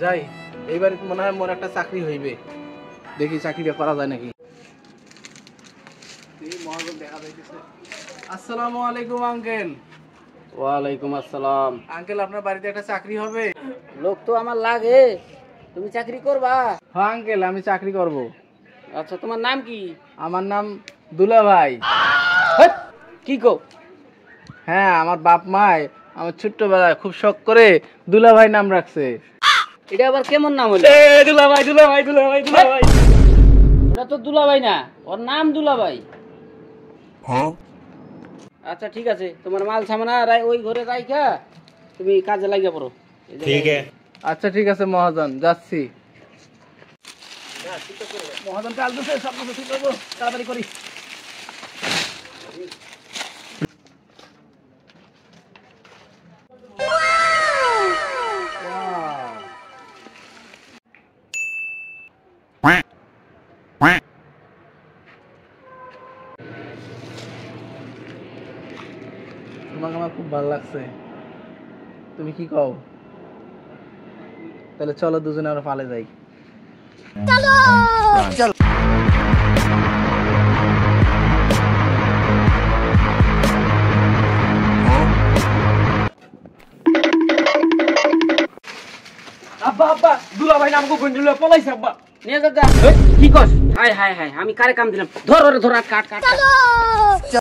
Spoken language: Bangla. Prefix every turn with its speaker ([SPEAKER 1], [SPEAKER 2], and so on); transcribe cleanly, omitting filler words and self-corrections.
[SPEAKER 1] যাই, এইবারে মনে হয় মোর একটা চাকরি হইবে। দেখি চাকরিটা করা যায় নাকি। আসসালামু আলাইকুম আঙ্কেল।
[SPEAKER 2] ওয়ালাইকুম আসসালাম।
[SPEAKER 1] আঙ্কেল, আপনার বাড়িতে একটা চাকরি হবে?
[SPEAKER 2] লোক তো আমার লাগে, তুমি চাকরি করবা?
[SPEAKER 1] হ্যাঁ আঙ্কেল, আমি চাকরি করব।
[SPEAKER 2] আচ্ছা, তোমার নাম কি?
[SPEAKER 1] আমার নাম দুলা ভাই।
[SPEAKER 2] হেৎ, কি কো?
[SPEAKER 1] হ্যাঁ, আমার বাপ মায় আমার ছোট্টবেলায় খুব শখ করে দুলা ভাই নাম রাখছে।
[SPEAKER 2] এটা আবার কেমন নাম হলো?
[SPEAKER 1] দুলা ভাই, দুলা ভাই, দুলা ভাই, দুলা ভাই।
[SPEAKER 2] ওটা তো দুলাভাই না, ওর নাম দুলাভাই। আচ্ছা ঠিক আছে, তোমার মাল সামানা ওই ঘরে রাইখা তুমি কাজে লাগিয়ে পড়ো। ঠিক আছে।
[SPEAKER 1] আচ্ছা ঠিক আছে মহাজন, যাচ্ছি। মহাজন কাল তো সব কিছু ঠিক করবো, তাড়াতাড়ি করি। তোমাকে আমার খুব ভালো লাগছে, তুমি কি কও? তাহলে চলো দুজনে আমরা পালে যাই।
[SPEAKER 2] আব্বা আব্বা, দুলাভাই নামকো গন্ডুলে পলাইছে আব্বা। নিয়ে যা। কি কস? হাই হাই হাই, আমি কারে কাম দিলাম? ধর ধর, কাট কাট।